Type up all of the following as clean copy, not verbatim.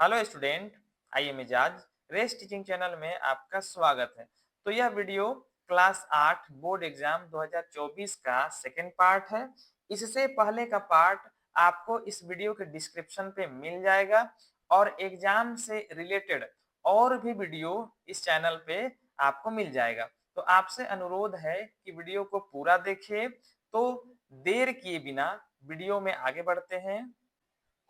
Hello student, I am Aijaz. Race teaching channel में आपका स्वागत है। तो यह वीडियो क्लास 8 बोर्ड एग्जाम 2024 का सेकंड पार्ट है। इससे पहले का पार्ट आपको इस वीडियो के डिस्क्रिप्शन पे मिल जाएगा और एग्जाम से रिलेटेड और भी वीडियो इस चैनल पे आपको मिल जाएगा। तो आपसे अनुरोध है कि वीडियो को पूरा देखिए। तो देर किए बिना वीडियो में आगे बढ़ते हैं।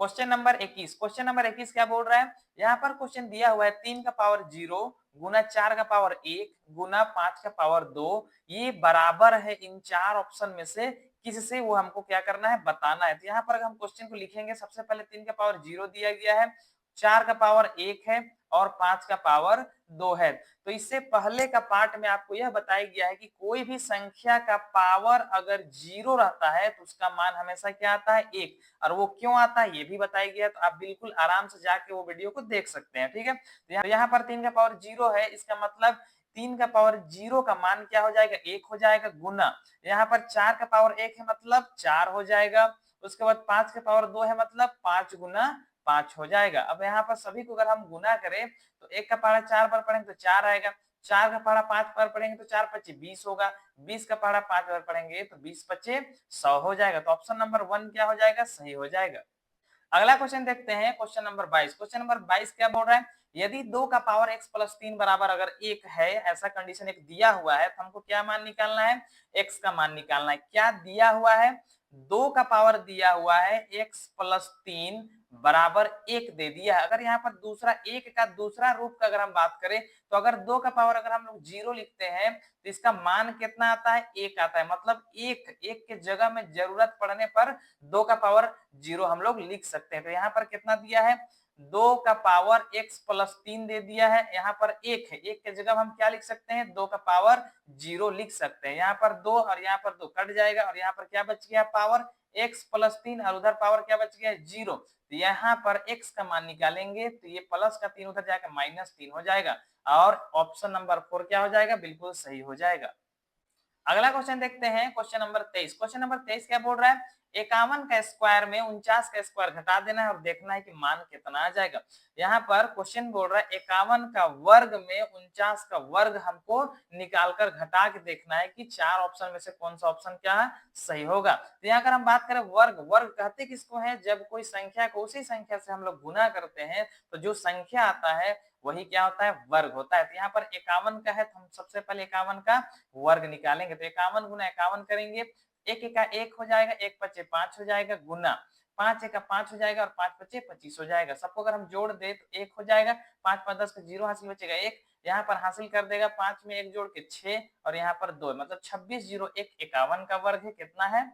क्वेश्चन नंबर 21 क्या बोल रहा है? यहाँ पर क्वेश्चन दिया हुआ है 3 का पावर 0 गुना 4 का पावर 1 गुना 5 का पावर 2। ये बराबर है इन चार ऑप्शन में से किससे, वो हमको क्या करना है, बताना है। तो यहाँ पर हम क्वेश्चन को लिखेंगे, सबसे पहले 3 का पावर 0 दिया गया है, 4 का पावर 1 है और 5 का पावर 2 है। तो इससे पहले का पार्ट में आपको यह बताया गया है कि कोई भी संख्या का पावर अगर 0 रहता है तो उसका मान हमेशा क्या आता है, 1। और वो क्यों आता है ये भी बताया गया है। तो आप बिल्कुल आराम से जाके वो वीडियो को देख सकते हैं, ठीक है। तो यहाँ पर 3 का पावर 0 है, इसका मतलब 3 का पावर 0 का मान क्या हो जाएगा, 1 हो जाएगा, गुना यहाँ पर 4 का पावर 1 है मतलब 4 हो जाएगा। उसके बाद 5 का पावर 2 है मतलब 5 गुना 5 हो जाएगा। अब यहाँ पर सभी को अगर हम गुना करें तो 1 का पहाड़ा 4 बार पढ़ेंगे तो 4 आएगा, 4 का पहाड़ा 5 बार पढ़ेंगे तो 4 पच्चे 20 होगा, 20 का पहाड़ा 5 बार पढ़ेंगे तो 20 पच्चे 100 हो जाएगा। तो ऑप्शन नंबर 1 क्या हो जाएगा, सही हो जाएगा। अगला क्वेश्चन देखते हैं, क्वेश्चन नंबर 22। क्वेश्चन नंबर 22 क्या बोल रहा है? यदि 2 का पावर x प्लस 3 बराबर अगर 1 है, ऐसा कंडीशन एक दिया हुआ है, तो हमको क्या मान निकालना है, x का मान निकालना है। क्या दिया हुआ है? 2 का पावर दिया हुआ है x प्लस 3 बराबर 1 दे दिया है। अगर यहाँ पर दूसरा 1 का दूसरा रूप का अगर हम बात करें तो अगर 2 का पावर अगर हम लोग 0 लिखते हैं तो इसका मान कितना आता है, 1 आता है। मतलब 1 के जगह में जरूरत पड़ने पर 2 का पावर 0 हम लोग लिख सकते हैं। तो यहाँ पर कितना दिया है, 2 का पावर x प्लस 3 दे दिया है। यहाँ पर 1 है, 1 के जगह हम क्या लिख सकते हैं, 2 का पावर 0 लिख सकते हैं। यहाँ पर 2 और यहाँ पर 2 कट जाएगा और यहाँ पर क्या बच गया, पावर x प्लस 3 और उधर पावर क्या बच गया, 0। तो यहाँ पर x का मान निकालेंगे तो ये प्लस का 3 उधर जाकर -3 हो जाएगा और ऑप्शन नंबर 4 क्या हो जाएगा, बिल्कुल सही हो जाएगा। अगला क्वेश्चन देखते हैं, क्वेश्चन नंबर 23। क्वेश्चन नंबर 23 क्या बोल रहा है? 51 का स्क्वायर में 49 का स्क्वायर घटा देना है और देखना है कि मान कितना आ जाएगा। यहाँ पर क्वेश्चन बोल रहा है 51 का वर्ग में 49 का वर्ग हमको निकालकर घटा के देखना है कि चार ऑप्शन में से कौन सा ऑप्शन क्या है, सही होगा। तो यहाँ अगर हम बात करें वर्ग, वर्ग कहते किसको है, जब कोई संख्या को उसी संख्या से हम लोग गुना करते हैं तो जो संख्या आता है वही क्या होता है, वर्ग होता है। तो यहाँ पर 51 का है तो हम सबसे पहले 51 का वर्ग निकालेंगे। तो 51 गुना 51 करेंगे, एक एक का 1 हो जाएगा, 1 पच्चे 5 हो जाएगा, गुना 5 एक का 5 हो जाएगा और 5 पच्चे 25 हो जाएगा। सबको अगर हम जोड़ दे तो 1 हो जाएगा, 5 5 10 का 0 हासिल बचेगा 1, यहाँ पर हासिल कर देगा 5 में 1 जोड़ के 6 और यहाँ पर 2, मतलब 26 0 1 51 का वर्ग है, कितना है,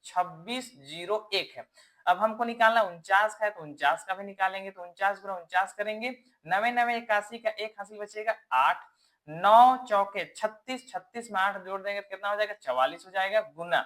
26 0 1 है। अब हमको निकालना 49 का है तो 49 का भी निकालेंगे। तो 49 गुना 49 करेंगे, 9 9 81 का 1 हासिल बचेगा 8, 9 चौके 36, 36 में 8 जोड़ देंगे तो कितना हो जाएगा, 44 हो जाएगा, गुना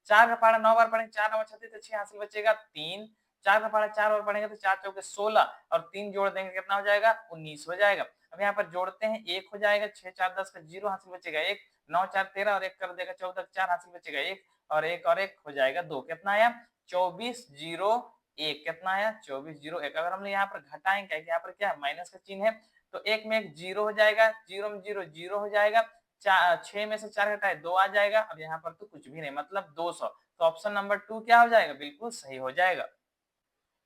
4 का पहाड़ा 9 बार पढ़ेंगे, 4 9 36 तो 6 हासिल बचेगा 3, 4 का पहाड़ा 4 बार पढ़ेंगे तो 4 चौके 16 और 3 जोड़ देंगे कितना हो जाएगा, 19 हो जाएगा। अब यहाँ पर जोड़ते हैं, 1 हो जाएगा, 6 4 10 का 0 हासिल बचेगा 1, 9 4 13 और 1 कर देगा 14, 4 हासिल बचेगा 1 और 1 और 1 हो जाएगा 2, कितना आया, 24 0 1, कितना आया, 24 0 1। अगर हमने यहाँ पर घटाएंगे, यहाँ पर क्या माइनस का चिन्ह है तो 1 में 1 0 हो जाएगा, 0 में 0 0 हो जाएगा, 6 में से 4 घटाए 2 आ जाएगा। अब यहाँ पर तो कुछ भी नहीं, मतलब 200। तो ऑप्शन नंबर 2 क्या हो जाएगा, बिल्कुल सही हो जाएगा।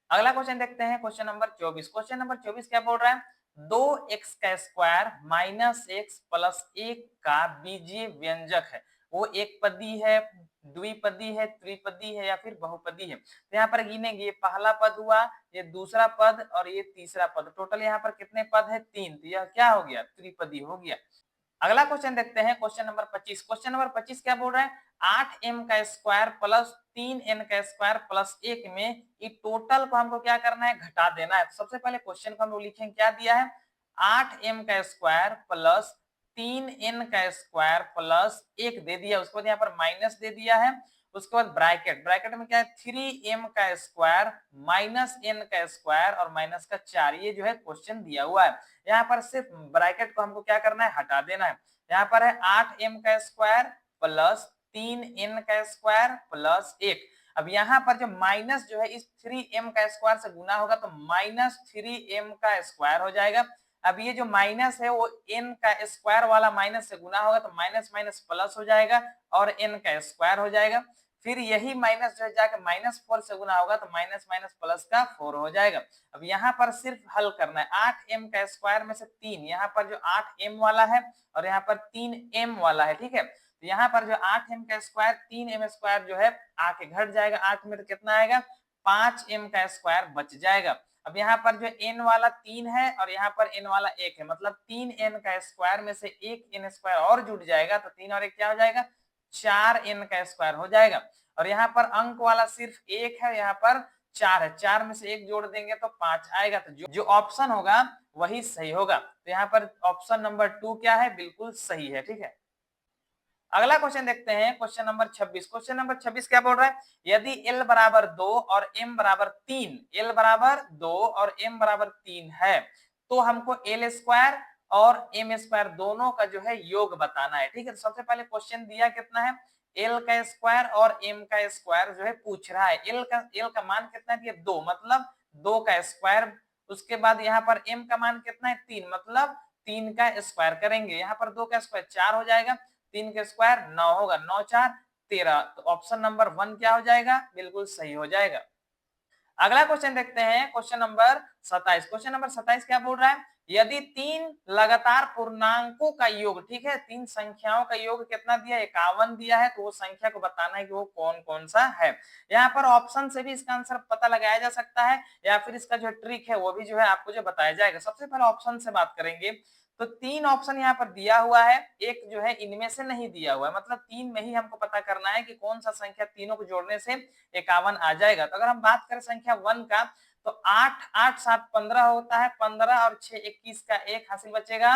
अगला क्वेश्चन देखते हैं, क्वेश्चन नंबर 24। क्वेश्चन नंबर 24 क्या बोल रहा है, 2x का स्क्वायर माइनस x प्लस 1 का बीजीय व्यंजक है। वो एक पदी है, द्विपदी है, त्रिपदी है या फिर बहुपदी है। तो यहाँ पर गिनेंगे, ये पहला पद हुआ, ये दूसरा पद और ये तीसरा पद, टोटल यहाँ पर कितने पद है, 3। तो यह क्या हो गया, त्रिपदी हो गया। अगला क्वेश्चन देखते हैं, क्वेश्चन नंबर 25। क्वेश्चन नंबर 25 क्या बोल रहा है, 8m का स्क्वायर प्लस 3n का स्क्वायर प्लस 1 में ये टोटल को हमको क्या करना है, घटा देना है। तो सबसे पहले क्वेश्चन को हम लोग लिखेंगे, क्या दिया है, 8m का स्क्वायर प्लस 3n का स्क्वायर प्लस 1 दे दिया, उसके बाद यहाँ पर माइनस दे दिया है, उसके बाद ब्रैकेट, ब्रैकेट में क्या है, 3m का स्क्वायर माइनस n का स्क्वायर और माइनस का 4, ये जो है क्वेश्चन दिया हुआ है। यहाँ पर सिर्फ ब्रैकेट को हमको क्या करना है, हटा देना है। यहाँ पर है 8m का स्क्वायर प्लस 3n का स्क्वायर प्लस 1। अब यहाँ पर जो माइनस जो है इस 3m का स्क्वायर से गुना होगा तो माइनस 3m का स्क्वायर हो जाएगा। अब ये जो माइनस है वो n का स्क्वायर वाला माइनस से गुना होगा तो माइनस माइनस प्लस हो जाएगा और n का स्क्वायर हो जाएगा। फिर यही माइनस जो है जाकर -4 से गुना होगा तो माइनस माइनस प्लस का 4 हो जाएगा। अब यहाँ पर सिर्फ हल करना है 8m का स्क्वायर में से 3, यहाँ पर जो 8m वाला है और यहाँ पर 3m वाला है, ठीक है। तो यहाँ पर जो 8m का स्क्वायर 3m स्क्वायर जो है आके घट जाएगा, 8 में तो कितना आएगा 5m का स्क्वायर बच जाएगा। अब यहाँ पर जो n वाला 3 है और यहाँ पर n वाला 1 है, मतलब 3n का स्क्वायर में से एक n स्क्वायर और जुड़ जाएगा तो 3 और 1 क्या हो जाएगा 4n का स्क्वायर हो जाएगा। और यहाँ पर अंक वाला सिर्फ 1 है, यहाँ पर 4 है, 4 में से 1 जोड़ देंगे तो 5 आएगा। तो जो ऑप्शन होगा वही सही होगा। तो यहाँ पर ऑप्शन नंबर 2 क्या है, बिल्कुल सही है, ठीक है। अगला क्वेश्चन देखते हैं, क्वेश्चन नंबर 26। क्वेश्चन नंबर 26 क्या बोल रहा है, यदि l बराबर 2 और m बराबर 3, l बराबर 2 और m बराबर 3 है तो हमको l स्क्वायर और m स्क्वायर दोनों का जो है योग बताना है, ठीक है। तो सबसे पहले क्वेश्चन दिया कितना है l का स्क्वायर और m का स्क्वायर जो है पूछ रहा है। l का मान कितना दिया 2, मतलब 2 का स्क्वायर। उसके बाद यहाँ पर m का मान कितना है 3, मतलब 3 का स्क्वायर करेंगे। यहाँ पर 2 का स्क्वायर 4 हो जाएगा, 3 का स्क्वायर 9 होगा, 9 4 13। तो ऑप्शन नंबर 1 क्या हो जाएगा, बिल्कुल सही हो जाएगा। अगला क्वेश्चन देखते हैं, क्वेश्चन नंबर 27। क्वेश्चन नंबर 27 क्या बोल रहा है, यदि 3 लगातार पूर्णांकों का योग, ठीक है, 3 संख्याओं का योग कितना दिया 51 दिया है, तो वो संख्या को बताना है कि वो कौन कौन सा है। यहाँ पर ऑप्शन से भी इसका आंसर पता लगाया जा सकता है या फिर इसका जो ट्रिक है वो भी जो है आपको जो बताया जाएगा। सबसे पहले ऑप्शन से बात करेंगे तो 3 ऑप्शन यहाँ पर दिया हुआ है, एक जो है इनमें से नहीं दिया हुआ है, मतलब 3 में ही हमको पता करना है कि कौन सा संख्या तीनों को जोड़ने से 51 आ जाएगा। तो अगर हम बात करें संख्या 1 का तो 8 8 7 15 होता है, 15 और 6 21 का 1 हासिल बचेगा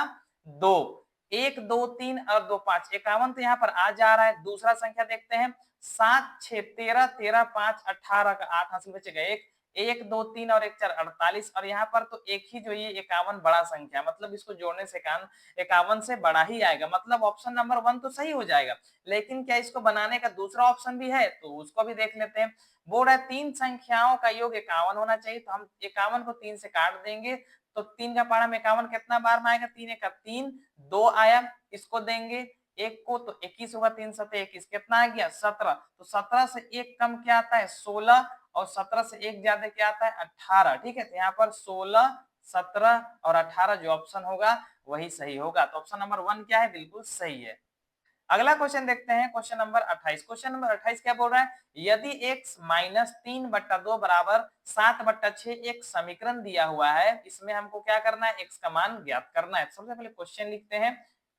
2, 1 2 3 और 2 5 51 तो यहाँ पर आ जा रहा है। दूसरा संख्या देखते हैं 7 6 13 13 5 18 का 8 हासिल बचेगा 1, 1 2 3 और 1 4 48 और यहाँ पर तो एक ही जो ये 51 बड़ा संख्या, मतलब इसको जोड़ने से 51 से बड़ा ही आएगा, मतलब ऑप्शन नंबर 1 तो सही हो जाएगा। लेकिन क्या इसको बनाने का दूसरा ऑप्शन भी है, तो उसको भी देख लेते हैं। बोर्ड है 3 संख्याओं का योग 51 होना चाहिए, तो हम 51 को 3 से काट देंगे तो 3 का पारा में 51 कितना बार में आएगा 3 1 3, 2 आया, इसको देंगे एक को तो 21 होगा, 3 7 21 कितना आ गया 17, तो 17 से 1 कम क्या आता है 16 और 17 से 1 ज्यादा क्या आता है 18, ठीक है। तो यहाँ पर 16 17 और 18 जो ऑप्शन होगा वही सही होगा। तो ऑप्शन नंबर 1 क्या है, बिल्कुल सही है। अगला क्वेश्चन देखते हैं, क्वेश्चन नंबर 28। क्वेश्चन नंबर 28 क्या बोल रहा है, यदि x माइनस 3/2 बराबर 7/6 एक समीकरण दिया हुआ है, इसमें हमको क्या करना है x का मान ज्ञात करना है। सबसे पहले क्वेश्चन लिखते हैं,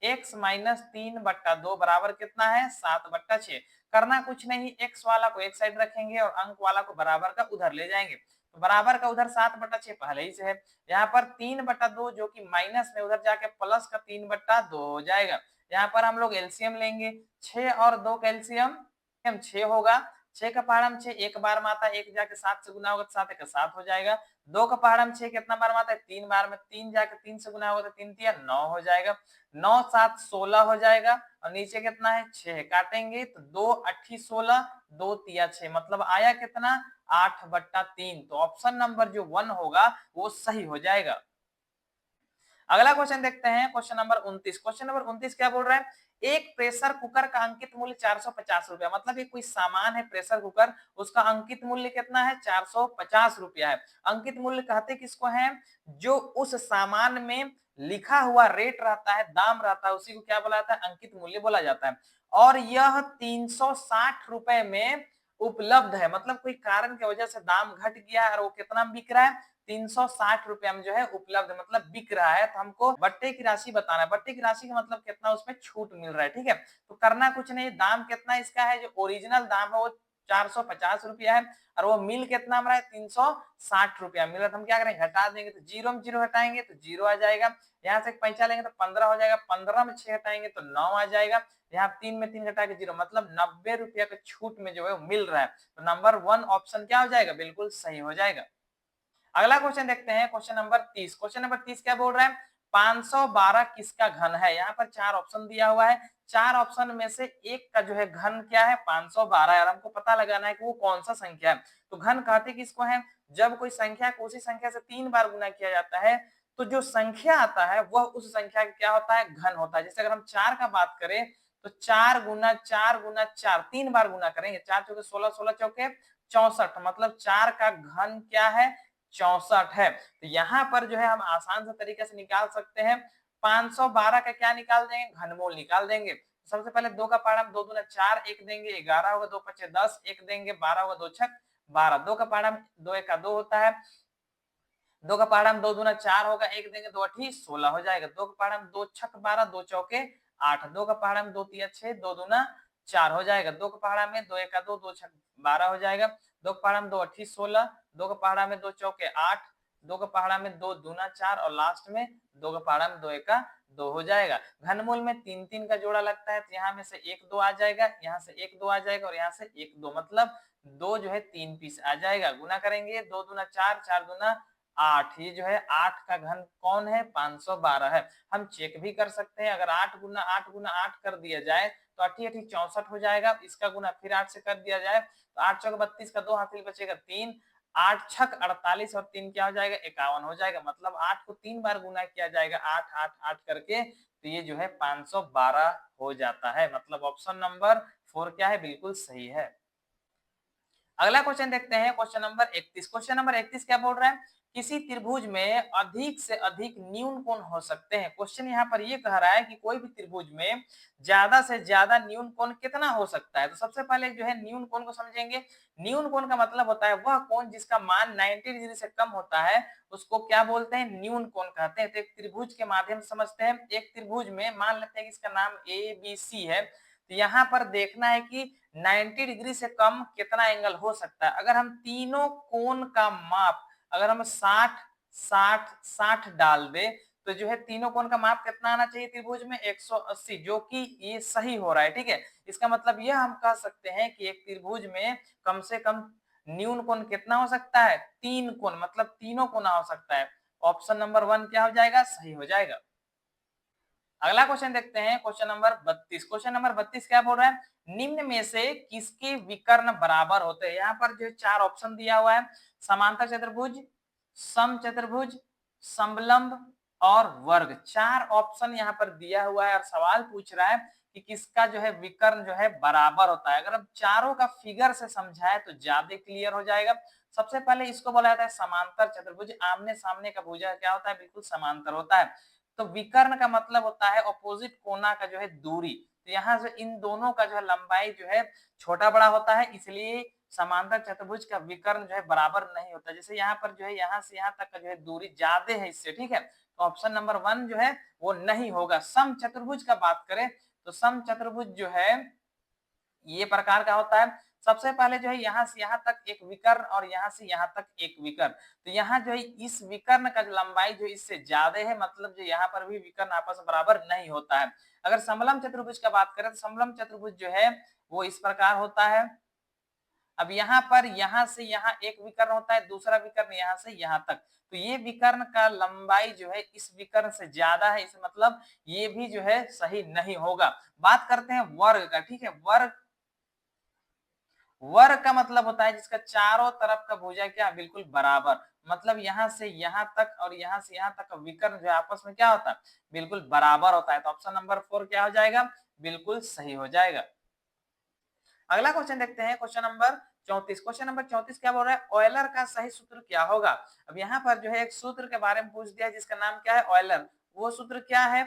x माइनस 3/2 बराबर कितना है 7/6। करना कुछ नहीं, x वाला को एक साइड रखेंगे और अंक वाला को बराबर का उधर ले जाएंगे, तो बराबर का उधर 7/6 पहले ही से है। यहाँ पर 3/2 जो कि माइनस में उधर जाके प्लस का 3/2 हो जाएगा। यहाँ पर हम लोग एलसीएम लेंगे, 6 और 2 का एलसीएम 6 होगा, 6 का पहाड़ हम 6 एक बार में आता है, 1 जाके 7 से गुना होगा तो 7 1 7 हो जाएगा। 2 का पहाड़ हम 6 कितना बार में आता है 3 बार में, 3 जाके 3 से गुना होगा तो 3 3 9 हो जाएगा, 9 7 16 हो जाएगा और नीचे कितना है 6 काटेंगे तो 2 8 16 2 3 6, मतलब आया कितना 8/3। तो ऑप्शन नंबर जो 1 होगा वो सही हो जाएगा। अगला क्वेश्चन देखते हैं, क्वेश्चन नंबर 29। क्वेश्चन नंबर 29 क्या बोल रहा है, एक प्रेशर कुकर का अंकित मूल्य 450 रुपया, मतलब ये कोई सामान है प्रेशर कुकर, उसका अंकित मूल्य कितना है 450 रुपया है। अंकित मूल्य कहते किसको है, जो उस सामान में लिखा हुआ रेट रहता है, दाम रहता है, उसी को क्या बोला जाता है अंकित मूल्य बोला जाता है। और यह 360 रुपए में उपलब्ध है, मतलब कोई कारण की वजह से दाम घट गया है और वो कितना बिक रहा है 360 रुपया में जो है उपलब्ध, मतलब बिक रहा है। तो हमको बट्टे की राशि बताना है, बट्टे की राशि का मतलब कितना उसमें छूट मिल रहा है, ठीक है। तो करना कुछ नहीं, दाम कितना इसका है, जो ओरिजिनल दाम है वो 450 रुपया है और वो मिल कितना मिला है 360 रुपया मिल रहा है। तो हम क्या करेंगे घटा देंगे, तो जीरो में जीरो हटाएंगे तो जीरो आ जाएगा, यहाँ से पैंचा लेंगे तो 15 हो जाएगा, 15 में 6 हटाएंगे तो 9 आ जाएगा, यहाँ 3 में 3 घटा के 0, मतलब 90 रुपया का छूट में जो है मिल रहा है। तो नंबर 1 ऑप्शन क्या हो जाएगा, बिल्कुल सही हो जाएगा। अगला क्वेश्चन देखते हैं, क्वेश्चन नंबर 30। क्वेश्चन नंबर 30 क्या बोल रहा है, 512 किसका घन है। यहाँ पर 4 ऑप्शन दिया हुआ है, 4 ऑप्शन में से एक का जो है घन क्या है 512 है, और हमको पता लगाना है कि वो कौन सा संख्या है। तो घन कहते किसको है, जब कोई संख्या को उसी संख्या से 3 बार गुना किया जाता है तो जो संख्या आता है वह उस संख्या का क्या होता है, घन होता है। जैसे अगर हम 4 का बात करें तो 4 गुना 4 गुना 4 3 बार गुना करेंगे, 4 चौके 16, 16 चौके 64, मतलब 4 का घन क्या है 64 है। तो यहाँ पर जो है हम आसान से तरीके से निकाल सकते हैं, 512 का क्या निकाल देंगे, घनमूल निकाल देंगे। सबसे पहले 2 का पारा में 2 दूना 4, 1 देंगे 11 होगा, 2 पचे 10, 1 देंगे 12 होगा, 2 छक 12, 2 का पारा में 2 1 का 2 होता है, 2 का पारा में 2 दूना 4 होगा, 1 देंगे 2 अठी 16 हो जाएगा, 2 का पारा में 2 छक 12, 2 चौके 8, 2 का पारा में 2 तिया 6, 2 दूना 4 हो जाएगा, 2 का पहाड़ा में 2 1 का 2, 2 छक 12 हो जाएगा, 2 का पहाड़ा में 2 अठी 16, 2 का पहाड़ा में 2 चौके 8, 2 का पहाड़ा में 2 दूना 4 और लास्ट में 2 का पहाड़ा में 2 1 का 2 हो जाएगा। घनमूल में 3 3 का जोड़ा लगता है, तो यहाँ में से 1 2 आ जाएगा, यहाँ से 1 2 आ जाएगा और यहाँ से 1 2, मतलब 2 जो है 3 पीस आ जाएगा। गुना करेंगे 2 दूना 4, 4 दूना 8, ये जो है 8 का घन कौन है 512 है। हम चेक भी कर सकते हैं, अगर 8 गुना 8 गुना 8 कर दिया जाए तो 8 8 64 हो जाएगा, इसका गुना फिर 8 से कर दिया जाए तो 8 चौक 32 का 2 हासिल बचेगा 3, 8 छक 48 और 3 क्या हो जाएगा 51 हो जाएगा, मतलब 8 को 3 बार गुना किया जाएगा 8 8 8 करके, तो ये जो है 512 हो जाता है। मतलब ऑप्शन नंबर 4 क्या है, बिल्कुल सही है। अगला क्वेश्चन देखते हैं, क्वेश्चन नंबर 31। क्वेश्चन नंबर 31 क्या बोल रहा है, किसी त्रिभुज में अधिक से अधिक न्यून कोण हो सकते हैं। क्वेश्चन यहाँ पर ये कह रहा है कि कोई भी त्रिभुज में ज्यादा से ज्यादा न्यून कोण कितना हो सकता है। तो सबसे पहले जो है न्यून कोण को समझेंगे। न्यून कोण का मतलब होता है वह कोण जिसका मान 90 डिग्री से कम होता है, उसको क्या बोलते हैं, न्यून कोण कहते हैं। तो एक त्रिभुज के माध्यम से समझते हैं। एक त्रिभुज में मान लेते हैं कि इसका नाम ABC है, तो यहाँ पर देखना है कि 90 डिग्री से कम कितना एंगल हो सकता है। अगर हम तीनों कोण का माप अगर हम 60 60 60 डाल दे तो जो है तीनों कोण का माप कितना आना चाहिए त्रिभुज में 180, जो कि ये सही हो रहा है। ठीक है, इसका मतलब यह हम कह सकते हैं कि एक त्रिभुज में कम से कम न्यून कोण कितना हो सकता है, 3 कोण, मतलब तीनों कोना हो सकता है। ऑप्शन नंबर 1 क्या हो जाएगा, सही हो जाएगा। अगला क्वेश्चन देखते हैं, क्वेश्चन नंबर 32। क्वेश्चन नंबर 32 क्या बोल रहा है, निम्न में से किसके विकर्ण बराबर होते हैं। यहाँ पर जो 4 ऑप्शन दिया हुआ है, समांतर चतुर्भुज, सम चतुर्भुज, समलंब और वर्ग। 4 ऑप्शन यहाँ पर दिया हुआ है और सवाल पूछ रहा है कि किसका जो है विकर्ण जो है बराबर होता है। अगर हम चारों का फिगर से समझाए तो ज्यादा क्लियर हो जाएगा। सबसे पहले इसको बोला जाता है समांतर चतुर्भुज, आमने सामने का भुजा क्या होता है, बिल्कुल समांतर होता है। तो विकर्ण का मतलब होता है ऑपोजिट कोना का जो है दूरी। तो यहाँ से इन दोनों का जो है लंबाई जो है छोटा बड़ा होता है, इसलिए समांतर चतुर्भुज का विकर्ण जो है बराबर नहीं होता। जैसे यहाँ पर जो है यहाँ से यहाँ तक का जो है दूरी ज्यादा है इससे, ठीक है, तो ऑप्शन नंबर 1 जो है वो नहीं होगा। सम चतुर्भुज का बात करें तो सम चतुर्भुज जो है ये प्रकार का होता है। सबसे पहले जो है यहाँ से यहाँ तक एक विकर्ण और यहाँ से यहाँ तक एक विकर्ण। तो यहाँ जो है इस विकर्ण का जो लंबाई जो इससे ज्यादा है, मतलब जो यहाँ पर भी विकर्ण आपस में बराबर नहीं होता है। अगर समलंब चतुर्भुज का बात करें तो समलंब चतुर्भुज जो है वो इस प्रकार होता है। अब यहाँ पर यहाँ से यहाँ एक विकर्ण होता है, दूसरा विकर्ण यहाँ से यहाँ तक, तो ये विकर्ण का लंबाई जो है इस विकर्ण से ज्यादा है, इस मतलब ये भी जो है सही नहीं होगा। बात करते हैं वर्ग का। ठीक है, वर्ग वर्ग का मतलब होता है जिसका चारों तरफ का भुजा क्या बिल्कुल बराबर, मतलब यहाँ से यहाँ तक और यहाँ से यहाँ तक का विकर्ण जो आपस में क्या होता है बिल्कुल बराबर होता है। तो ऑप्शन नंबर 4 क्या हो जाएगा, बिल्कुल सही हो जाएगा। अगला क्वेश्चन देखते हैं, क्वेश्चन नंबर 34। क्वेश्चन नंबर 34 क्या बोल रहा है, ऑयलर का सही सूत्र क्या होगा। अब यहाँ पर जो है एक सूत्र के बारे में पूछ दिया जिसका नाम क्या है ऑयलर। वो सूत्र क्या है,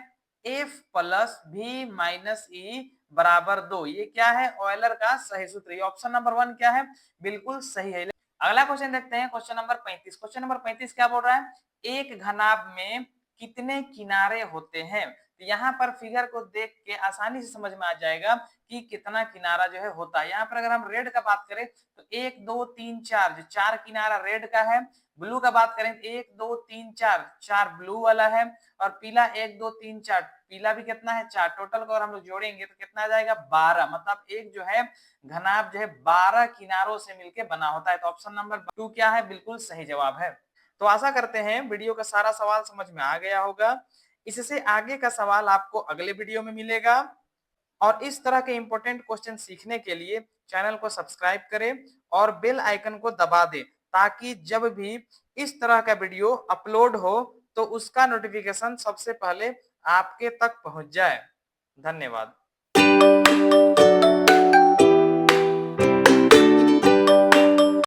F plus V minus E बराबर 2। ये क्या है ऑयलर का सही सूत्र। ये ऑप्शन नंबर 1 क्या है, बिल्कुल सही है। अगला क्वेश्चन देखते हैं, क्वेश्चन नंबर 35। क्वेश्चन नंबर 35 क्या बोल रहा है, एक घनाभ में कितने किनारे होते हैं। तो यहाँ पर फिगर को देख के आसानी से समझ में आ जाएगा कि कितना किनारा जो है होता है। यहाँ पर अगर हम रेड का बात करें तो 1 2 3 4, जो 4 किनारा रेड का है। ब्लू का बात करें तो 1 2 3 4, 4 ब्लू वाला है। और पीला 1 2 3 4, पीला भी कितना है 4। टोटल को अगर हम लोग जोड़ेंगे तो कितना आ जाएगा 12, मतलब एक जो है घनाभ जो है 12 किनारों से मिलकर बना होता है। तो ऑप्शन नंबर 2 क्या है, बिल्कुल सही जवाब है। तो आशा करते हैं वीडियो का सारा सवाल समझ में आ गया होगा। इससे आगे का सवाल आपको अगले वीडियो में मिलेगा। और इस तरह के इंपॉर्टेंट क्वेश्चन सीखने के लिए चैनल को सब्सक्राइब करें और बेल आइकन को दबा दें, ताकि जब भी इस तरह का वीडियो अपलोड हो तो उसका नोटिफिकेशन सबसे पहले आपके तक पहुंच जाए। धन्यवाद।